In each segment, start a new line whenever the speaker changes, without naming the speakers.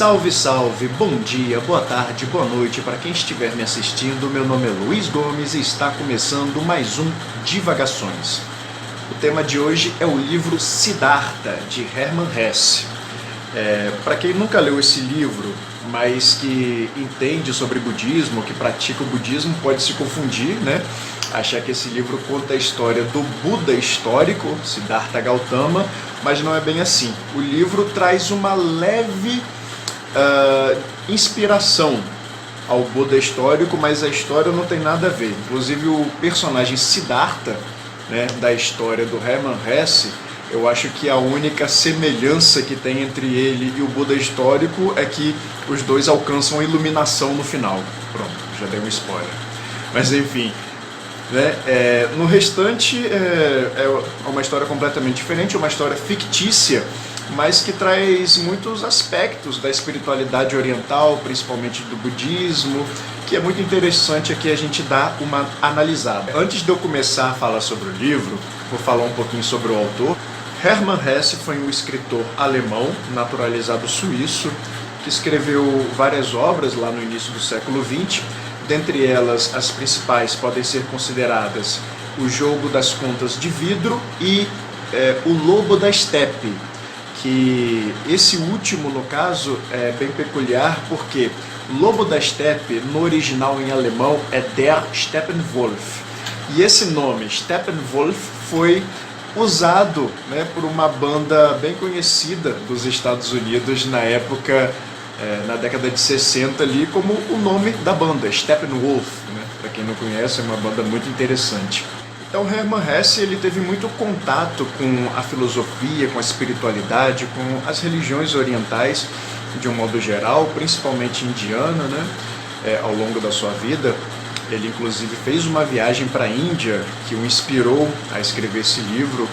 Salve, salve, bom dia, boa tarde, boa noite para quem estiver me assistindo. Meu nome é Luiz Gomes e está começando mais um Divagações. O tema de hoje é o livro Siddhartha, de Hermann Hesse. Para quem nunca leu esse livro, mas que entende sobre budismo, que pratica o budismo, pode se confundir, né? Achar que esse livro conta a história do Buda histórico, Siddhartha Gautama, mas não é bem assim. O livro traz uma leve inspiração ao Buda histórico, mas a história não tem nada a ver. Inclusive o personagem Siddhartha, né, da história do Hermann Hesse, eu acho que a única semelhança que tem entre ele e o Buda histórico é que os dois alcançam a iluminação no final. Pronto, já dei um spoiler. Mas enfim, né, no restante é uma história completamente diferente, uma história fictícia, mas que traz muitos aspectos da espiritualidade oriental, principalmente do budismo, que é muito interessante aqui a gente dar uma analisada. Antes de eu começar a falar sobre o livro, vou falar um pouquinho sobre o autor. Hermann Hesse foi um escritor alemão, naturalizado suíço, que escreveu várias obras lá no início do século XX. Dentre elas, as principais podem ser consideradas O Jogo das Contas de Vidro e O Lobo da Estepe, que esse último, no caso, é bem peculiar porque Lobo da Estepe, no original em alemão, é Der Steppenwolf. E esse nome, Steppenwolf, foi usado, né, por uma banda bem conhecida dos Estados Unidos na época, na década de 60 ali, como o nome da banda, Steppenwolf, né? Para quem não conhece, é uma banda muito interessante. Então Hermann Hesse ele teve muito contato com a filosofia, com a espiritualidade, com as religiões orientais de um modo geral, principalmente indiana, né? Ao longo da sua vida. Ele inclusive fez uma viagem para a Índia que o inspirou a escrever esse livro,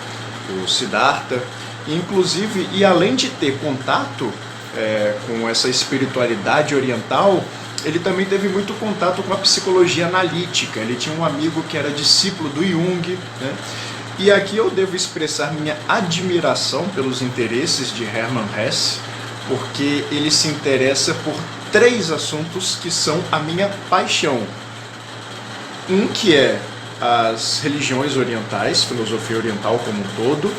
o Siddhartha. E além de ter contato com essa espiritualidade oriental, ele também teve muito contato com a psicologia analítica. Ele tinha um amigo que era discípulo do Jung, né? E aqui eu devo expressar minha admiração pelos interesses de Hermann Hesse, porque ele se interessa por 3 assuntos que são a minha paixão. Um que é as religiões orientais, filosofia oriental como um todo.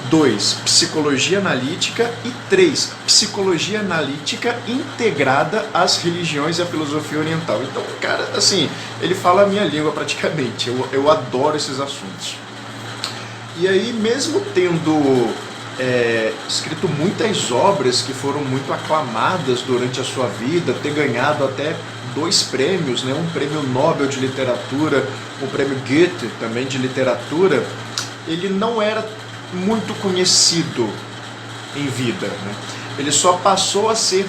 2, psicologia analítica. E 3, psicologia analítica integrada às religiões e à filosofia oriental. Então, cara, assim, ele fala a minha língua praticamente. Eu adoro esses assuntos. E aí, mesmo tendo escrito muitas obras que foram muito aclamadas durante a sua vida, ter ganhado até 2 prêmios, né? Um prêmio Nobel de literatura, o prêmio Goethe também de literatura, ele não era muito conhecido em vida, né? Ele só passou a ser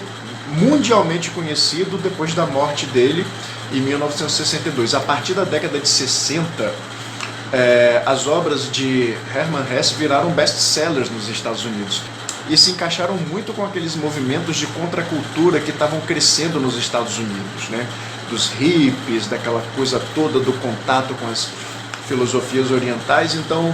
mundialmente conhecido depois da morte dele em 1962. A partir da década de 60, as obras de Hermann Hesse viraram best-sellers nos Estados Unidos e se encaixaram muito com aqueles movimentos de contracultura que estavam crescendo nos Estados Unidos, né? Dos hippies, daquela coisa toda do contato com as filosofias orientais. Então,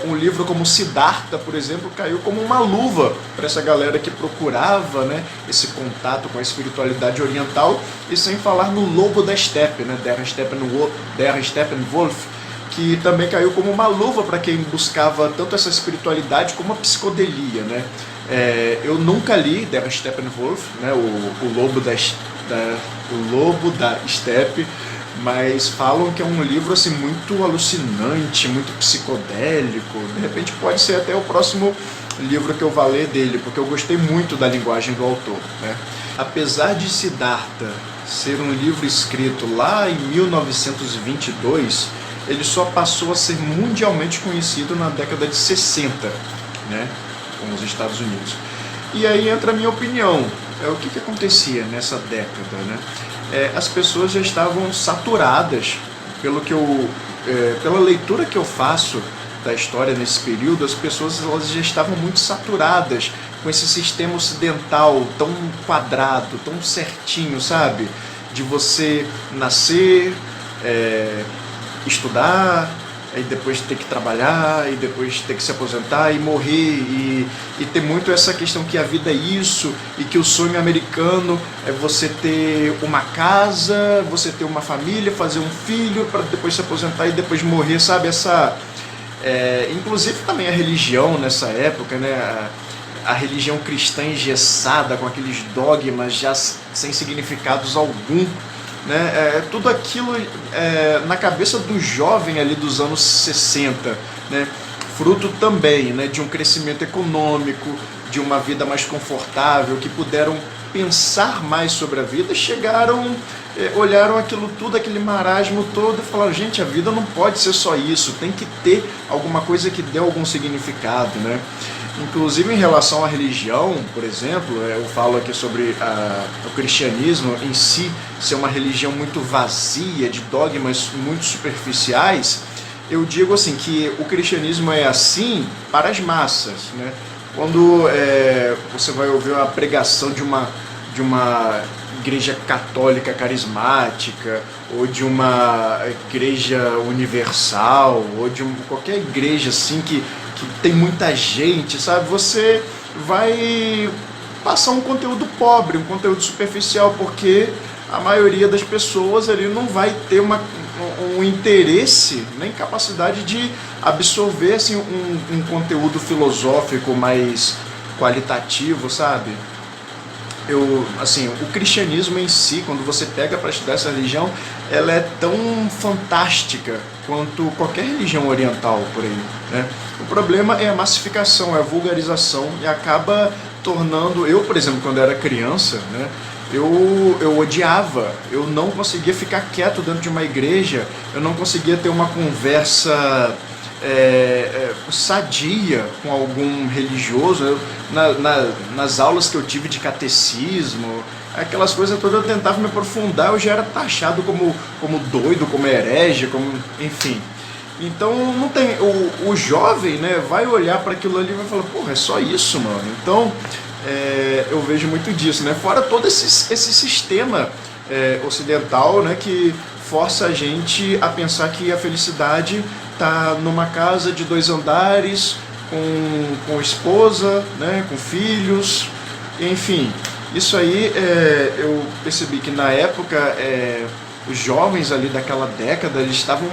um livro como Siddhartha, por exemplo, caiu como uma luva para essa galera que procurava, né, esse contato com a espiritualidade oriental, e sem falar no Lobo da Estepe, né, Der Steppenwolf, que também caiu como uma luva para quem buscava tanto essa espiritualidade como a psicodelia, né? Eu nunca li Der Steppenwolf, né, o Lobo da Estepe, mas falam que é um livro assim, muito alucinante, muito psicodélico. De repente pode ser até o próximo livro que eu vá ler dele, porque eu gostei muito da linguagem do autor, né? Apesar de Siddhartha ser um livro escrito lá em 1922, ele só passou a ser mundialmente conhecido na década de 60, né, com os Estados Unidos. E aí entra a minha opinião. O que acontecia nessa década, né? As pessoas já estavam saturadas, pela leitura que eu faço da história nesse período, as pessoas elas já estavam muito saturadas com esse sistema ocidental tão quadrado, tão certinho, sabe? De você nascer, estudar, e depois ter que trabalhar, e depois ter que se aposentar e morrer, e ter muito essa questão que a vida é isso, e que o sonho americano é você ter uma casa, você ter uma família, fazer um filho, para depois se aposentar e depois morrer, sabe? Inclusive também a religião nessa época, né? A religião cristã engessada, com aqueles dogmas já sem significados algum, né? Tudo aquilo na cabeça do jovem ali dos anos 60, né? Fruto também, né, de um crescimento econômico, de uma vida mais confortável, que puderam pensar mais sobre a vida, chegaram, olharam aquilo tudo, aquele marasmo todo e falaram, gente, a vida não pode ser só isso, tem que ter alguma coisa que dê algum significado, né? Inclusive em relação à religião, por exemplo, eu falo aqui sobre o cristianismo em si ser uma religião muito vazia, de dogmas muito superficiais. Eu digo assim que o cristianismo é assim para as massas, né? Quando você vai ouvir a pregação de uma igreja católica carismática, ou de uma igreja universal, ou de qualquer igreja assim que tem muita gente, sabe? Você vai passar um conteúdo pobre, um conteúdo superficial, porque a maioria das pessoas ali não vai ter um interesse nem capacidade de absorver assim, um conteúdo filosófico mais qualitativo, sabe? O cristianismo em si, quando você pega para estudar essa religião, ela é tão fantástica quanto qualquer religião oriental por aí, né? O problema é a massificação, é a vulgarização, e acaba tornando... Eu, por exemplo, quando era criança, né, eu odiava, eu não conseguia ficar quieto dentro de uma igreja, eu não conseguia ter uma conversa sadia com algum religioso. Nas aulas que eu tive de catecismo, aquelas coisas todas, eu tentava me aprofundar, eu já era taxado como doido, como herege, enfim. Então não tem, o jovem, né, vai olhar para aquilo ali e vai falar, porra, é só isso, mano. Então eu vejo muito disso, né? Fora todo esse sistema ocidental, né, que força a gente a pensar que a felicidade tá numa casa de 2 andares, com esposa, né, com filhos, enfim. Isso aí eu percebi que na época os jovens ali daquela década, eles estavam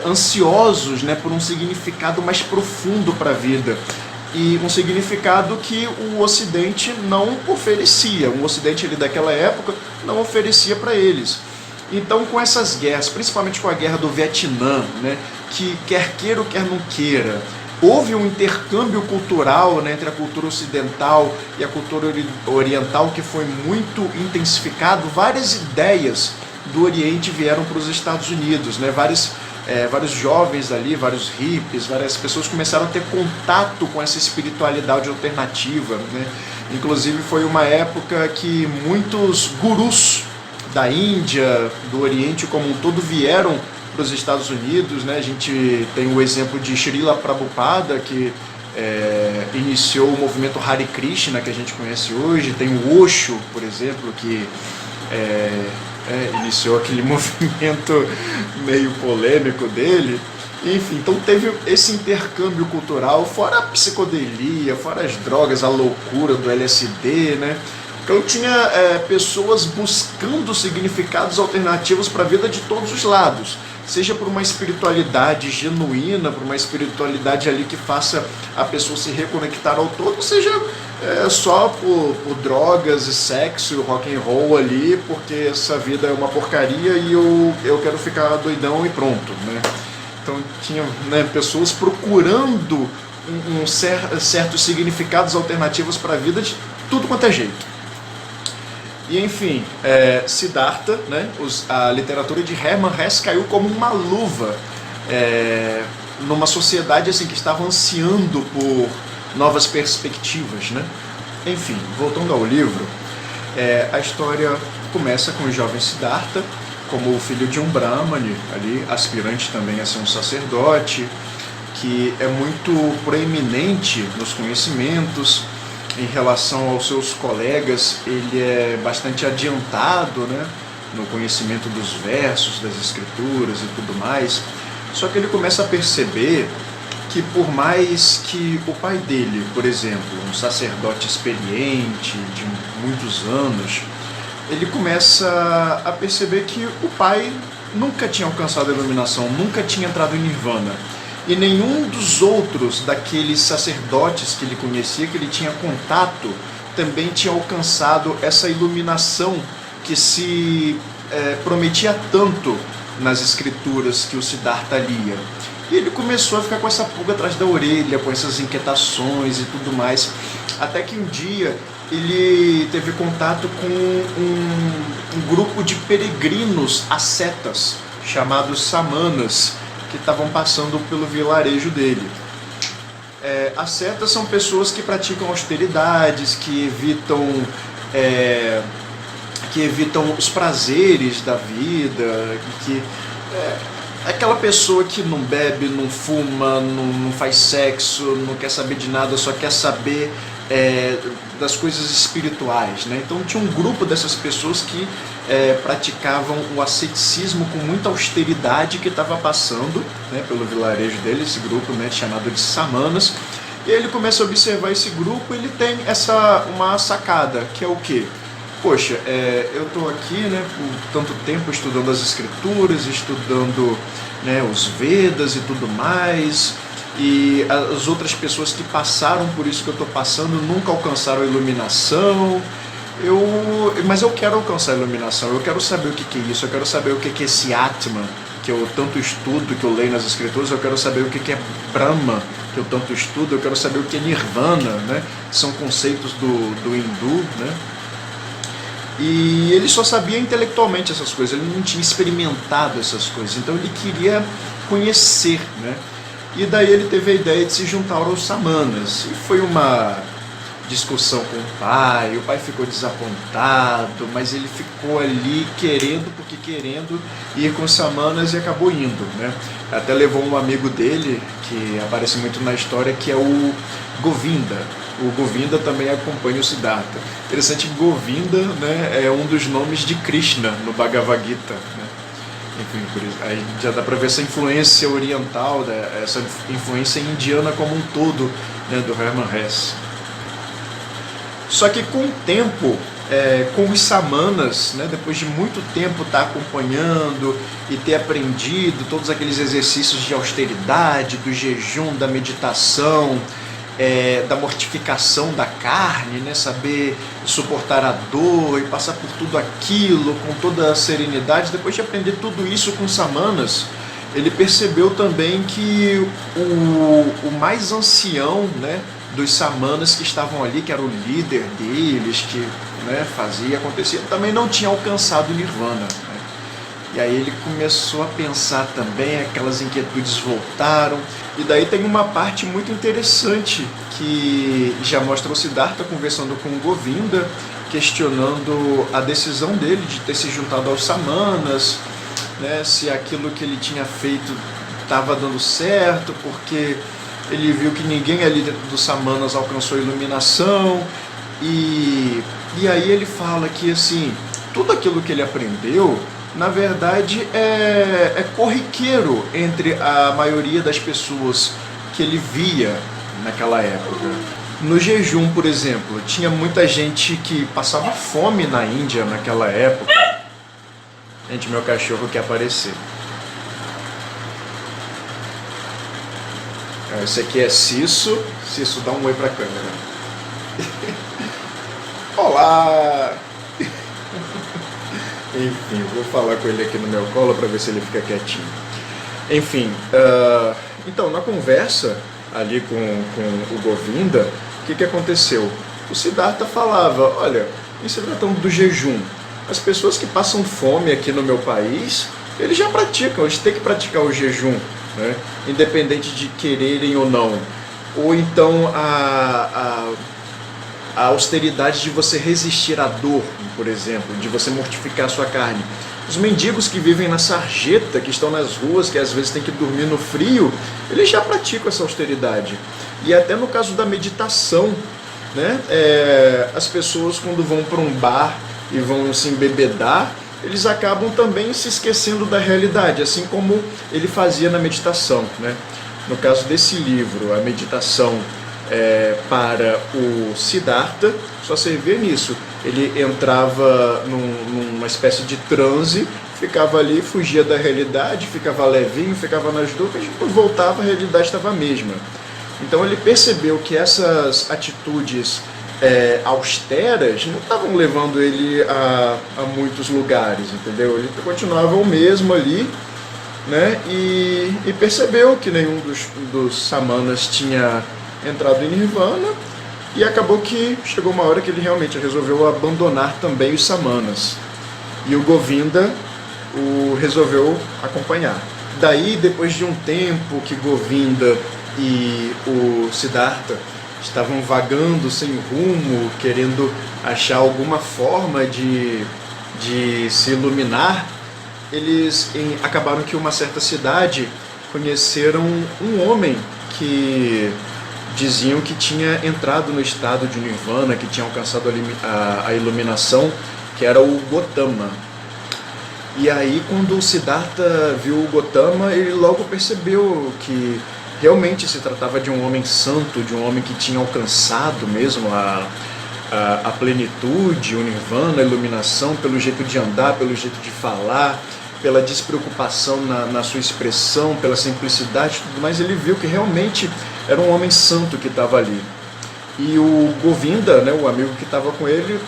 ansiosos, né, por um significado mais profundo para a vida, e um significado que o Ocidente não oferecia, o Ocidente ali daquela época não oferecia para eles. Então, com essas guerras, principalmente com a guerra do Vietnã, né, que quer queira ou quer não queira, houve um intercâmbio cultural, né, entre a cultura ocidental e a cultura oriental que foi muito intensificado. Várias ideias do Oriente vieram para os Estados Unidos, né, vários jovens ali, vários hippies, várias pessoas começaram a ter contato com essa espiritualidade alternativa, né? Inclusive foi uma época que muitos gurus da Índia, do Oriente como um todo, vieram para os Estados Unidos, né? A gente tem o exemplo de Srila Prabhupada, que iniciou o movimento Hare Krishna, que a gente conhece hoje. Tem o Osho, por exemplo, que iniciou aquele movimento meio polêmico dele. Enfim, então teve esse intercâmbio cultural, fora a psicodelia, fora as drogas, a loucura do LSD, né? Então tinha pessoas buscando significados alternativos para a vida de todos os lados, seja por uma espiritualidade genuína, por uma espiritualidade ali que faça a pessoa se reconectar ao todo, seja só por drogas e sexo e rock and roll ali, porque essa vida é uma porcaria e eu quero ficar doidão e pronto, né? Então tinha, né, pessoas procurando certos significados alternativos para a vida de tudo quanto é jeito. E enfim, Siddhartha, né, a literatura de Hermann Hesse caiu como uma luva numa sociedade assim, que estava ansiando por novas perspectivas, né? Enfim, voltando ao livro, a história começa com o jovem Siddhartha como o filho de um brahmane, ali, aspirante também a ser um sacerdote, que é muito proeminente nos conhecimentos. Em relação aos seus colegas, ele é bastante adiantado, né, no conhecimento dos versos, das escrituras e tudo mais. Só que ele começa a perceber que por mais que o pai dele, por exemplo, um sacerdote experiente de muitos anos, ele começa a perceber que o pai nunca tinha alcançado a iluminação, nunca tinha entrado em Nirvana. E nenhum dos outros daqueles sacerdotes que ele conhecia, que ele tinha contato, também tinha alcançado essa iluminação que se prometia tanto nas escrituras que o Siddhartha lia. E ele começou a ficar com essa pulga atrás da orelha, com essas inquietações e tudo mais, até que um dia ele teve contato com um grupo de peregrinos ascetas, chamados samanas, que estavam passando pelo vilarejo dele. Ascetas são pessoas que praticam austeridades, que evitam os prazeres da vida, aquela pessoa que não bebe, não fuma, não faz sexo, não quer saber de nada, só quer saber das coisas espirituais, né? Então tinha um grupo dessas pessoas que praticavam o asceticismo com muita austeridade, que estava passando, né, pelo vilarejo dele, esse grupo, né, chamado de samanas. E ele começa a observar esse grupo e ele tem uma sacada, que é o quê? Poxa, eu estou aqui, né, por tanto tempo estudando as escrituras, estudando, né, os Vedas e tudo mais, e as outras pessoas que passaram por isso que eu estou passando nunca alcançaram a iluminação. Mas eu quero alcançar a iluminação, eu quero saber o que é isso, eu quero saber o que é esse Atman, que eu tanto estudo, que eu leio nas escrituras, eu quero saber o que é Brahma, que eu tanto estudo, eu quero saber o que é Nirvana, né? São conceitos do hindu, né? E ele só sabia intelectualmente essas coisas, ele não tinha experimentado essas coisas, então ele queria conhecer, né? E daí ele teve a ideia de se juntar aos samanas, e foi uma discussão com o pai ficou desapontado, mas ele ficou ali querendo ir com os samanas e acabou indo, né? Até levou um amigo dele, que aparece muito na história, que é o Govinda. O Govinda também acompanha o Siddhartha. Interessante que Govinda, né, é um dos nomes de Krishna no Bhagavad Gita, né? Enfim, por isso, aí já dá para ver essa influência oriental, essa influência indiana como um todo, né, do Hermann Hesse. Só que com o tempo, com os samanas, né, depois de muito tempo estar acompanhando e ter aprendido todos aqueles exercícios de austeridade, do jejum, da meditação, da mortificação da carne, né, saber suportar a dor e passar por tudo aquilo com toda a serenidade, depois de aprender tudo isso com samanas, ele percebeu também que o mais ancião, né, dos samanas que estavam ali, que era o líder deles, que, né, fazia acontecer, também não tinha alcançado o Nirvana, né? E aí ele começou a pensar também, aquelas inquietudes voltaram, e daí tem uma parte muito interessante que já mostra o Siddhartha conversando com o Govinda, questionando a decisão dele de ter se juntado aos samanas, né, se aquilo que ele tinha feito estava dando certo, porque ele viu que ninguém ali dentro dos samanas alcançou a iluminação, e aí ele fala que assim, tudo aquilo que ele aprendeu, na verdade, é corriqueiro entre a maioria das pessoas que ele via naquela época. No jejum, por exemplo, tinha muita gente que passava fome na Índia naquela época. Gente, meu cachorro quer aparecer. Esse aqui é Cisso. Cisso, dá um oi pra câmera. Olá! Enfim, vou falar com ele aqui no meu colo para ver se ele fica quietinho. Enfim, então na conversa ali com o Govinda, o que aconteceu? O Siddhartha falava, olha, em se tratando do jejum, as pessoas que passam fome aqui no meu país, eles já praticam, eles têm que praticar o jejum, né? Independente de quererem ou não. Ou então a austeridade de você resistir à dor, por exemplo, de você mortificar a sua carne. Os mendigos que vivem na sarjeta, que estão nas ruas, que às vezes têm que dormir no frio, eles já praticam essa austeridade. E até no caso da meditação, né, as pessoas quando vão para um bar e vão se embebedar, eles acabam também se esquecendo da realidade, assim como ele fazia na meditação, né? No caso desse livro, a meditação para o Siddhartha só servia nisso. Ele entrava numa espécie de transe, ficava ali, fugia da realidade, ficava levinho, ficava nas dúvidas, e depois voltava, a realidade estava a mesma. Então ele percebeu que essas atitudes austeras não estavam levando ele a muitos lugares, entendeu? Ele continuava o mesmo ali, né? E percebeu que nenhum dos samanas tinha entrado em Nirvana, e acabou que chegou uma hora que ele realmente resolveu abandonar também os samanas. E o Govinda o resolveu acompanhar. Daí, depois de um tempo que Govinda e o Siddhartha estavam vagando sem rumo, querendo achar alguma forma de se iluminar, eles acabaram que uma certa cidade conheceram um homem que diziam que tinha entrado no estado de Nirvana, que tinha alcançado a iluminação, que era o Gotama. E aí, quando o Siddhartha viu o Gotama, ele logo percebeu que realmente se tratava de um homem santo, de um homem que tinha alcançado mesmo a plenitude, o Nirvana, a iluminação, pelo jeito de andar, pelo jeito de falar, pela despreocupação na sua expressão, pela simplicidade e tudo mais. Ele viu que realmente era um homem santo que estava ali. E o Govinda, né, o amigo que estava com ele,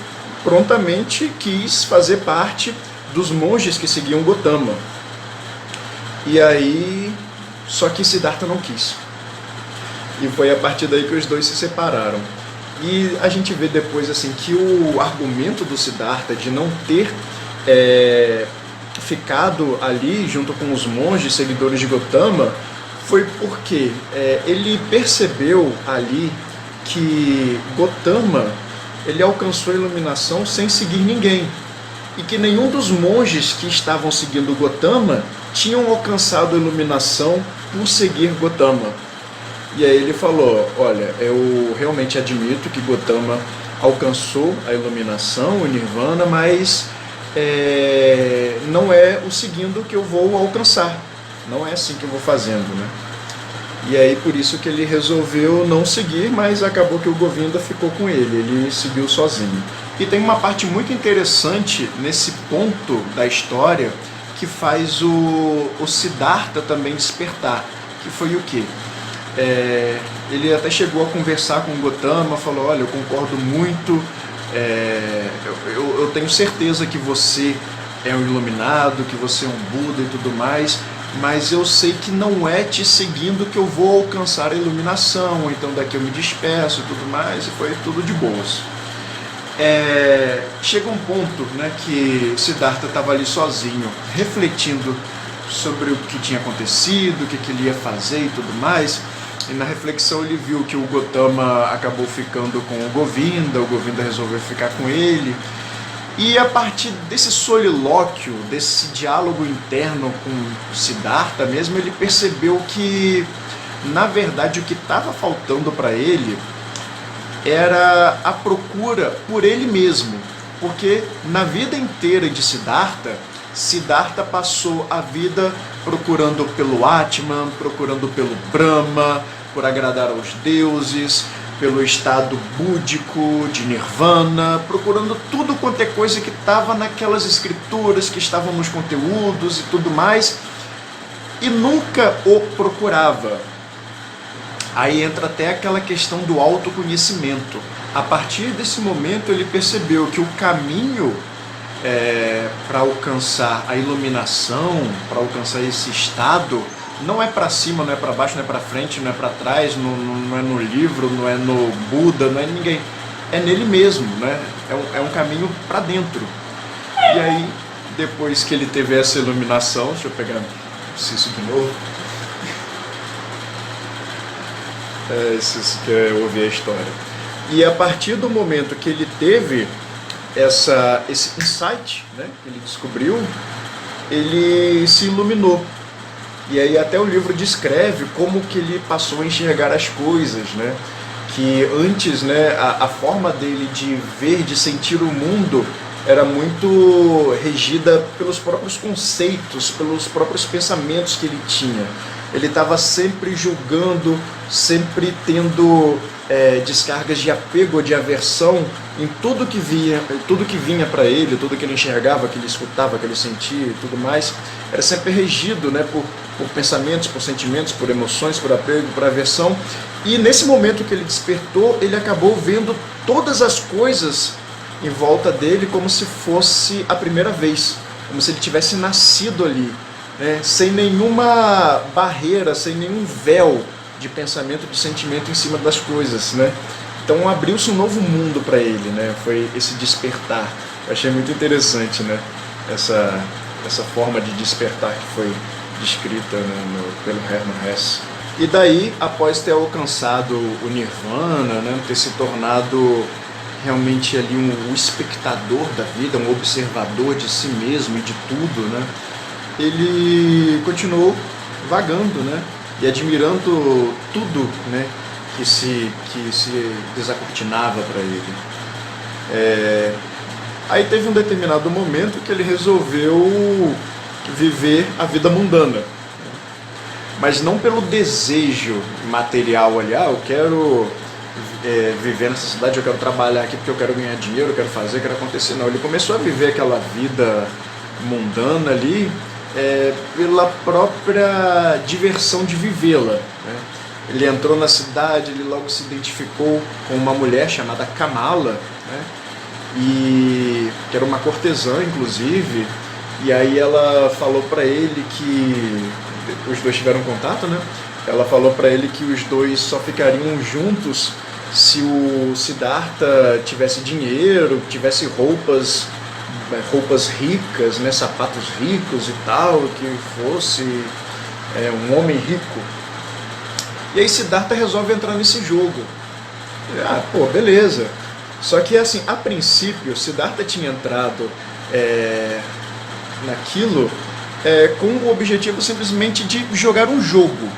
prontamente quis fazer parte dos monges que seguiam Gotama. E aí, só que Siddhartha não quis. E foi a partir daí que os dois se separaram. E a gente vê depois assim que o argumento do Siddhartha de não ter ficado ali junto com os monges seguidores de Gotama foi porque ele percebeu ali que Gotama ele alcançou a iluminação sem seguir ninguém, e que nenhum dos monges que estavam seguindo Gotama tinham alcançado a iluminação por seguir Gotama. E aí ele falou: olha, eu realmente admito que Gotama alcançou a iluminação, o Nirvana, mas não é o seguindo que eu vou alcançar, não é assim que eu vou fazendo, né? E aí por isso que ele resolveu não seguir, mas acabou que o Govinda ficou com ele seguiu sozinho. E tem uma parte muito interessante nesse ponto da história que faz o Siddhartha também despertar, que foi o quê? Ele até chegou a conversar com o Gotama, falou: olha, eu concordo muito, eu tenho certeza que você é um iluminado, que você é um Buda e tudo mais, mas eu sei que não é te seguindo que eu vou alcançar a iluminação, então daqui eu me despeço e tudo mais, e foi tudo de boas. Chega um ponto, né, que Siddhartha estava ali sozinho, refletindo sobre o que tinha acontecido, o que ele ia fazer e tudo mais, e na reflexão ele viu que o Gotama acabou ficando com o Govinda resolveu ficar com ele, e a partir desse solilóquio, desse diálogo interno com Siddhartha mesmo, ele percebeu que, na verdade, o que estava faltando para ele era a procura por ele mesmo, porque na vida inteira de Siddhartha passou a vida procurando pelo Atman, procurando pelo Brahma, por agradar aos deuses, pelo estado búdico de Nirvana, procurando tudo quanto é coisa que estava naquelas escrituras, que estavam nos conteúdos e tudo mais, e nunca o procurava. Aí entra até aquela questão do autoconhecimento. A partir desse momento ele percebeu que o caminho para alcançar a iluminação, para alcançar esse estado, não é para cima, não é para baixo, não é para frente, não é para trás, não é no livro, não é no Buda, não é ninguém. É nele mesmo, né? É um caminho para dentro. E aí, depois que ele teve essa iluminação, deixa eu pegar isso de novo. Se quer ouvir a história. E a partir do momento que ele teve esse insight, né, que ele descobriu, ele se iluminou. E aí até o livro descreve como que ele passou a enxergar as coisas, né? Que antes, né, a forma dele de ver, de sentir o mundo era muito regida pelos próprios conceitos, pelos próprios pensamentos que ele tinha. Ele estava sempre julgando, sempre tendo descargas de apego ou de aversão em tudo que vinha para ele, tudo que ele enxergava, que ele escutava, que ele sentia e tudo mais. Era sempre regido, né, por pensamentos, por sentimentos, por emoções, por apego, por aversão. E nesse momento que ele despertou, ele acabou vendo todas as coisas em volta dele como se fosse a primeira vez, como se ele tivesse nascido ali, né, sem nenhuma barreira, sem nenhum véu de pensamento, de sentimento em cima das coisas, né? Então abriu-se um novo mundo para ele, né? Foi esse despertar. Eu achei muito interessante, né? Essa forma de despertar que foi descrita, né, pelo Hermann Hesse. E daí, após ter alcançado o Nirvana, né, ter se tornado realmente ali um espectador da vida, um observador de si mesmo e de tudo, né, ele continuou vagando, né, e admirando tudo, né, que se desacortinava para ele. Aí teve um determinado momento que ele resolveu viver a vida mundana, mas não pelo desejo material ali, eu quero viver nessa cidade, eu quero trabalhar aqui porque eu quero ganhar dinheiro, eu quero fazer, eu quero acontecer. Não, ele começou a viver aquela vida mundana ali pela própria diversão de vivê-la, né? Ele entrou na cidade, ele logo se identificou com uma mulher chamada Kamala, né? E que era uma cortesã, inclusive, e aí ela falou para ele que os dois tiveram contato, né? Ela falou para ele que os dois só ficariam juntos se o Siddhartha tivesse dinheiro, tivesse roupas ricas, né? Sapatos ricos e tal, que fosse um homem rico. E aí Siddhartha resolve entrar nesse jogo. Beleza. Só que assim, a princípio, Siddhartha tinha entrado naquilo com o objetivo simplesmente de jogar um jogo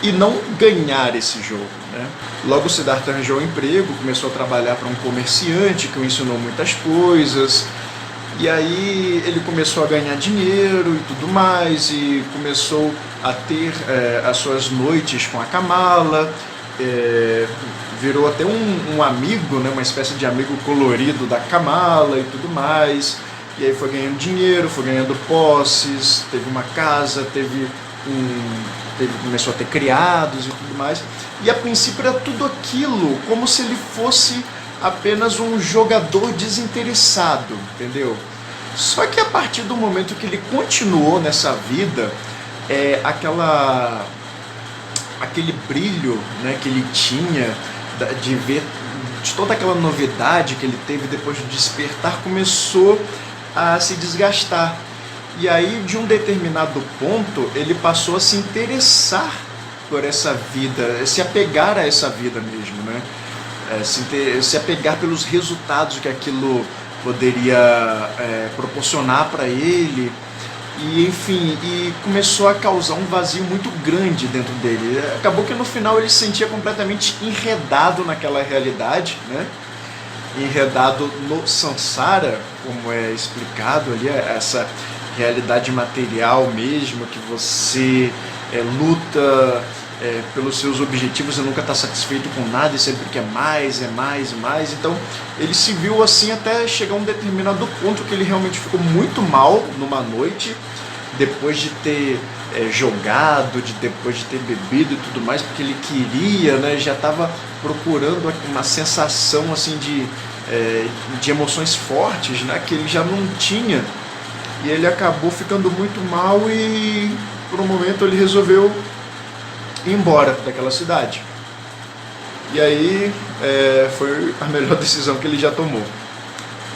e não ganhar esse jogo, né? Logo Siddhartha arranjou um emprego, começou a trabalhar para um comerciante que o ensinou muitas coisas, e aí ele começou a ganhar dinheiro e tudo mais, e começou a ter as suas noites com a Kamala, virou até um amigo, né, uma espécie de amigo colorido da Kamala e tudo mais. E aí foi ganhando dinheiro, foi ganhando posses, teve uma casa, começou a ter criados e tudo mais. E a princípio era tudo aquilo como se ele fosse apenas um jogador desinteressado, entendeu? Só que a partir do momento que ele continuou nessa vida, aquele brilho, né, que ele tinha de ver, de toda aquela novidade que ele teve depois de despertar, começou a se desgastar. E aí, de um determinado ponto, ele passou a se interessar por essa vida, se apegar a essa vida mesmo, né? Se apegar pelos resultados que aquilo poderia proporcionar para ele. E enfim, e começou a causar um vazio muito grande dentro dele. Acabou que no final ele se sentia completamente enredado naquela realidade, né? Enredado no samsara, como é explicado ali, essa realidade material mesmo, que você luta pelos seus objetivos e nunca está satisfeito com nada e sempre quer mais, mais e mais. Então ele se viu assim até chegar a um determinado ponto que ele realmente ficou muito mal numa noite, depois de ter jogado, depois de ter bebido e tudo mais, porque ele queria, né, já estava procurando uma sensação assim de emoções fortes, né, que ele já não tinha. E ele acabou ficando muito mal e por um momento ele resolveu ir embora daquela cidade. E aí foi a melhor decisão que ele já tomou.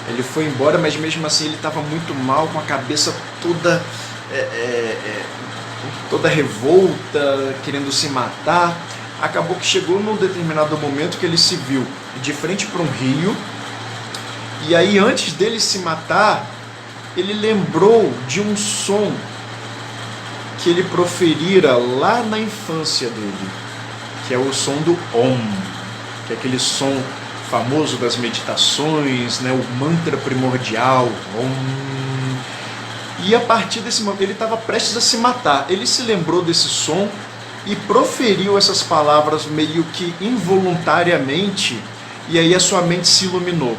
Ele foi embora, mas mesmo assim ele estava muito mal, com a cabeça toda revolta, querendo se matar. Acabou que chegou num determinado momento que ele se viu de frente para um rio, e aí antes dele se matar, ele lembrou de um som que ele proferira lá na infância dele, que é o som do Om, que é aquele som famoso das meditações, né, o mantra primordial. E a partir desse momento, ele estava prestes a se matar. Ele se lembrou desse som e proferiu essas palavras meio que involuntariamente, e aí a sua mente se iluminou.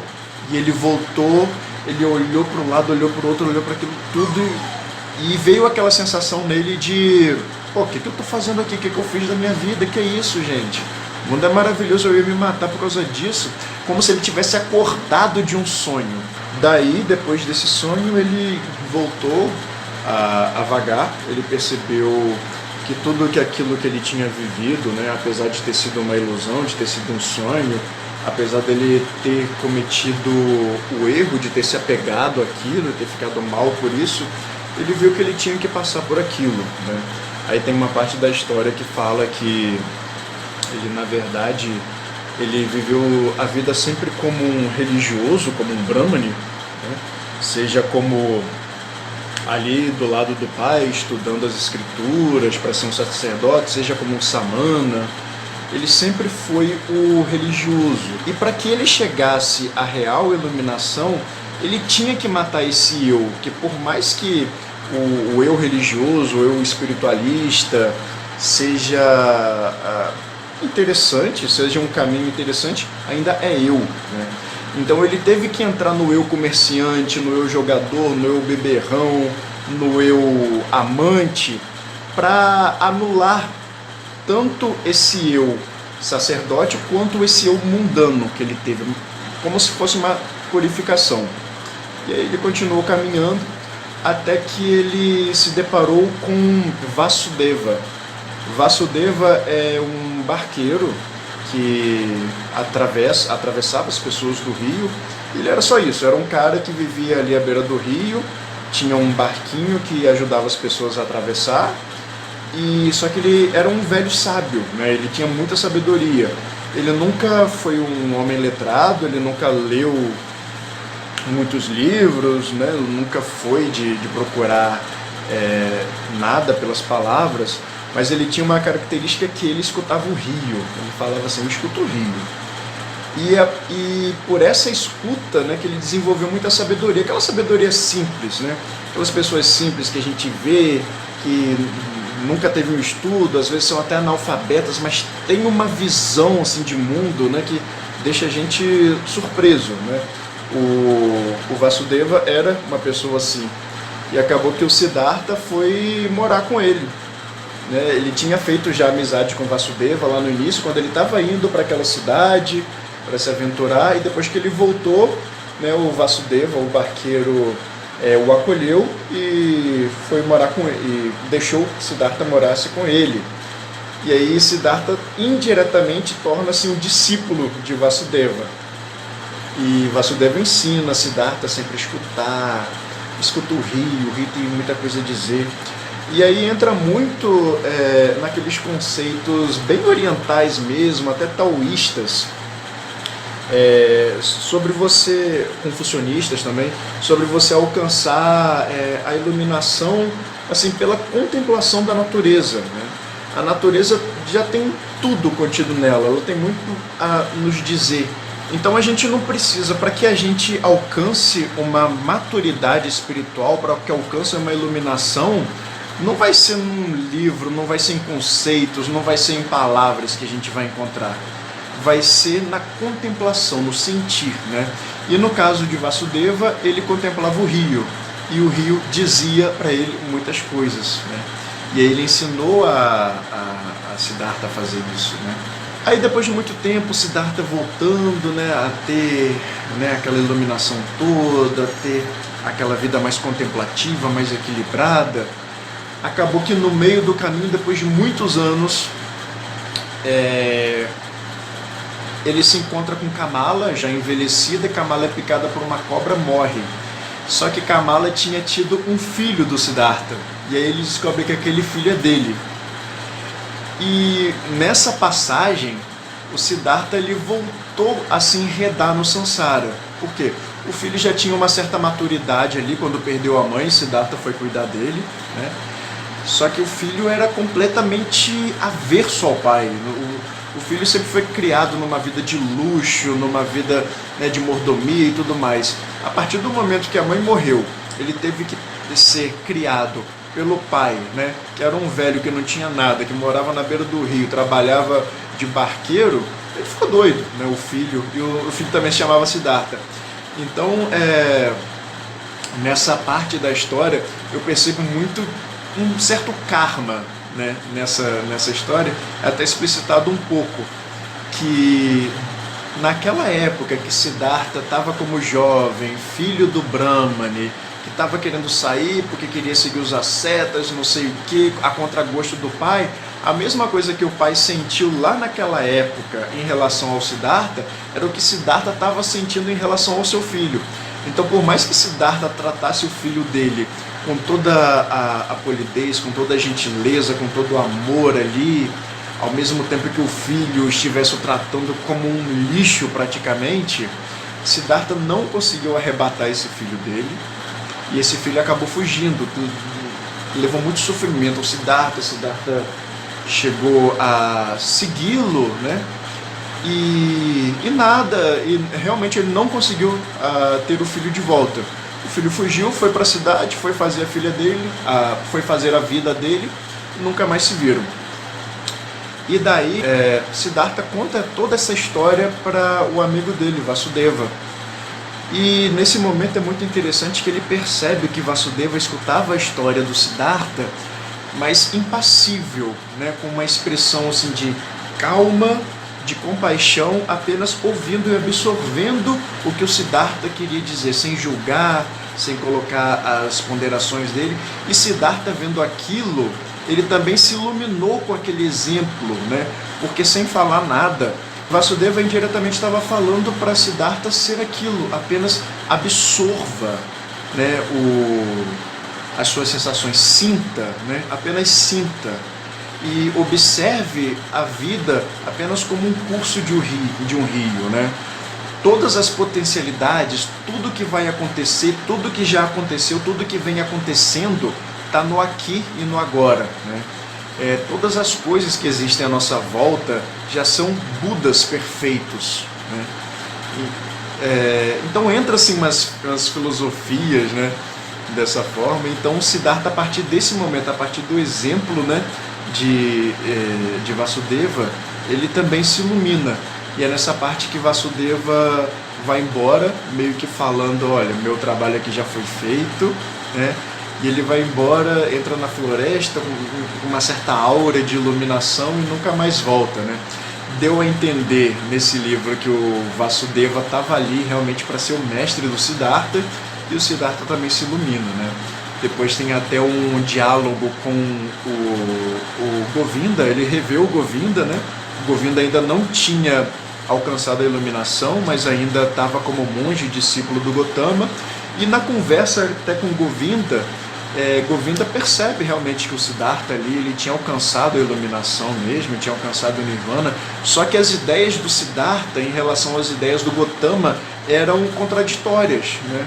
E ele voltou, ele olhou para um lado, olhou para o outro, olhou para aquilo tudo, e veio aquela sensação nele de: pô, o que eu estou fazendo aqui? O que eu fiz da minha vida? Que é isso, gente? O mundo é maravilhoso, eu ia me matar por causa disso. Como se ele tivesse acordado de um sonho. Daí, depois desse sonho, ele voltou a vagar. Ele percebeu que tudo aquilo que ele tinha vivido, né, apesar de ter sido uma ilusão, de ter sido um sonho, apesar dele ter cometido o erro de ter se apegado àquilo, ter ficado mal por isso, ele viu que ele tinha que passar por aquilo, né? Aí tem uma parte da história que fala que ele, na verdade, ele viveu a vida sempre como um religioso, como um brahmane, né? Seja como ali do lado do pai, estudando as escrituras para ser um sacerdote, seja como um samana. Ele sempre foi o religioso. E para que ele chegasse à real iluminação, ele tinha que matar esse eu, que por mais que o eu religioso, o eu espiritualista seja interessante, seja um caminho interessante, ainda é eu, né? Então ele teve que entrar no eu comerciante, no eu jogador, no eu beberrão, no eu amante, para anular tanto esse eu sacerdote quanto esse eu mundano que ele teve, como se fosse uma purificação. E aí ele continuou caminhando até que ele se deparou com Vasudeva. Vasudeva é um barqueiro que atravessava as pessoas do rio. Ele era só isso, era um cara que vivia ali à beira do rio, tinha um barquinho que ajudava as pessoas a atravessar, e só que ele era um velho sábio, né? Ele tinha muita sabedoria. Ele nunca foi um homem letrado, ele nunca leu muitos livros, né? Ele nunca foi de procurar nada pelas palavras, mas ele tinha uma característica que ele escutava o rio. Ele falava assim: eu escuto o rio. E por essa escuta, né, que ele desenvolveu muita sabedoria, aquela sabedoria simples, né? Aquelas pessoas simples que a gente vê, que nunca teve um estudo, às vezes são até analfabetas, mas tem uma visão assim, de mundo, né, que deixa a gente surpreso, né? O Vasudeva era uma pessoa assim, e acabou que o Siddhartha foi morar com ele, né? Ele tinha feito já amizade com o Vasudeva lá no início, quando ele estava indo para aquela cidade para se aventurar, e depois que ele voltou, né, o Vasudeva, o barqueiro, o acolheu e foi morar com ele, e deixou que Siddhartha morasse com ele. E aí Siddhartha indiretamente torna-se um discípulo de Vasudeva. E Vasudeva ensina Siddhartha sempre a escutar, escuta o rio tem muita coisa a dizer. E aí entra muito naqueles conceitos bem orientais mesmo, até taoístas, sobre você, confucionistas também, sobre você alcançar a iluminação assim, pela contemplação da natureza, né? A natureza já tem tudo contido nela, ela tem muito a nos dizer. Então a gente não precisa, para que a gente alcance uma maturidade espiritual, para que alcance uma iluminação, não vai ser num livro, não vai ser em conceitos, não vai ser em palavras que a gente vai encontrar. Vai ser na contemplação, no sentir, né? E no caso de Vasudeva, ele contemplava o rio, e o rio dizia para ele muitas coisas, né? E aí ele ensinou a Siddhartha a fazer isso, né? Aí depois de muito tempo, Siddhartha voltando, né, a ter, né, aquela iluminação toda, a ter aquela vida mais contemplativa, mais equilibrada, acabou que no meio do caminho, depois de muitos anos, ele se encontra com Kamala, já envelhecida. Kamala é picada por uma cobra, morre. Só que Kamala tinha tido um filho do Siddhartha, e aí ele descobre que aquele filho é dele. E nessa passagem, o Siddhartha ele voltou a se enredar no Sansara. Por quê? O filho já tinha uma certa maturidade ali, quando perdeu a mãe, Siddhartha foi cuidar dele, né? Só que o filho era completamente averso ao pai. O filho sempre foi criado numa vida de luxo, numa vida, né, de mordomia e tudo mais. A partir do momento que a mãe morreu, ele teve que ser criado pelo pai, né, que era um velho que não tinha nada, que morava na beira do rio, trabalhava de barqueiro. Ele ficou doido, né, o filho, e o filho também se chamava Siddhartha. Então, nessa parte da história, eu percebo muito um certo karma, né, nessa história, é até explicitado um pouco, que naquela época que Siddhartha estava como jovem, filho do Brahmane, que estava querendo sair porque queria seguir os ascetas, não sei o que, a contragosto do pai, a mesma coisa que o pai sentiu lá naquela época em relação ao Siddhartha, era o que Siddhartha estava sentindo em relação ao seu filho. Então, por mais que Siddhartha tratasse o filho dele com toda a polidez, com toda a gentileza, com todo o amor ali, ao mesmo tempo que o filho estivesse o tratando como um lixo praticamente, Siddhartha não conseguiu arrebatar esse filho dele, e esse filho acabou fugindo, levou muito sofrimento ao Siddhartha chegou a segui-lo, né? E realmente ele não conseguiu ter o filho de volta. O filho fugiu, foi para a cidade, foi fazer a filha dele, foi fazer a vida dele, e nunca mais se viram. E daí Siddhartha conta toda essa história para o amigo dele, Vasudeva. E nesse momento é muito interessante que ele percebe que Vasudeva escutava a história do Siddhartha, mas impassível, né, com uma expressão assim de calma, de compaixão, apenas ouvindo e absorvendo o que o Siddhartha queria dizer, sem julgar, sem colocar as ponderações dele. E Siddhartha, vendo aquilo, ele também se iluminou com aquele exemplo, né? Porque sem falar nada, Vasudeva indiretamente estava falando para Siddhartha ser aquilo, apenas absorva, né, as suas sensações, sinta, né? Apenas sinta. E observe a vida apenas como um curso de um rio, né? Todas as potencialidades, tudo que vai acontecer, tudo que já aconteceu, tudo que vem acontecendo, está no aqui e no agora, né? Todas as coisas que existem à nossa volta já são Budas perfeitos, né? Então entra assim umas filosofias, né, dessa forma. Então Siddhartha, a partir desse momento, a partir do exemplo, né, de Vasudeva, ele também se ilumina. E é nessa parte que Vasudeva vai embora, meio que falando, olha, meu trabalho aqui já foi feito, né? E ele vai embora, entra na floresta com uma certa aura de iluminação e nunca mais volta, né? Deu a entender nesse livro que o Vasudeva estava ali realmente para ser o mestre do Siddhartha, e o Siddhartha também se ilumina, né? Depois tem até um diálogo com o Govinda, ele revê o Govinda, né? O Govinda ainda não tinha alcançado a iluminação, mas ainda estava como monge, discípulo do Gotama, e na conversa até com Govinda, Govinda percebe realmente que o Siddhartha ali, ele tinha alcançado a iluminação mesmo, ele tinha alcançado o Nirvana, só que as ideias do Siddhartha em relação às ideias do Gotama eram contraditórias, né?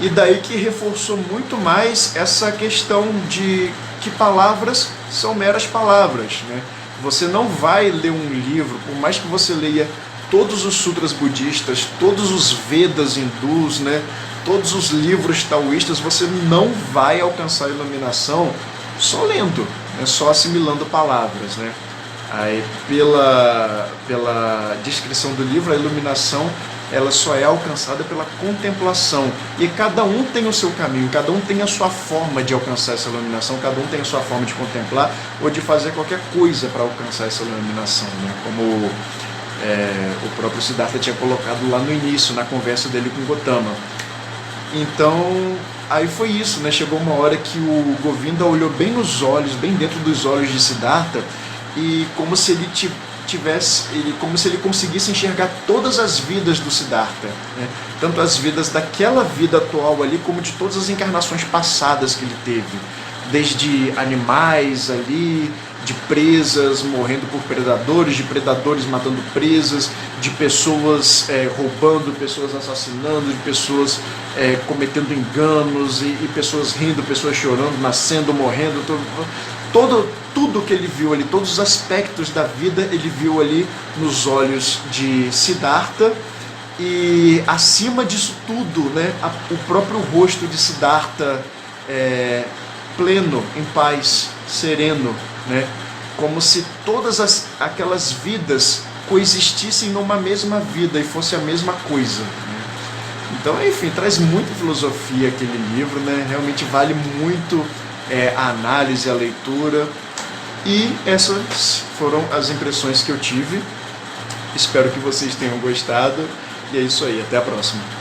E daí que reforçou muito mais essa questão de que palavras são meras palavras, né? Você não vai ler um livro, por mais que você leia todos os sutras budistas, todos os Vedas hindus, né, todos os livros taoístas, você não vai alcançar a iluminação só lendo, né, só assimilando palavras, né? Aí, pela descrição do livro, a iluminação ela só é alcançada pela contemplação. E cada um tem o seu caminho, cada um tem a sua forma de alcançar essa iluminação, cada um tem a sua forma de contemplar ou de fazer qualquer coisa para alcançar essa iluminação, né? Como o próprio Siddhartha tinha colocado lá no início, na conversa dele com Gotama. Então, aí foi isso, né? Chegou uma hora que o Govinda olhou bem nos olhos, bem dentro dos olhos de Siddhartha, e como se ele como se ele conseguisse enxergar todas as vidas do Siddhartha, né? Tanto as vidas daquela vida atual ali, como de todas as encarnações passadas que ele teve, desde animais ali, de presas morrendo por predadores, de predadores matando presas, de pessoas roubando, pessoas assassinando, de pessoas cometendo enganos e pessoas rindo, pessoas chorando, nascendo, morrendo, tudo que ele viu ali, todos os aspectos da vida ele viu ali nos olhos de Siddhartha. E acima disso tudo, né, o próprio rosto de Siddhartha pleno, em paz, sereno, né, como se todas aquelas vidas coexistissem numa mesma vida e fosse a mesma coisa, né? Então, enfim, traz muita filosofia aquele livro, né? Realmente vale muito a análise, a leitura. E essas foram as impressões que eu tive. Espero que vocês tenham gostado. E é isso aí, até a próxima.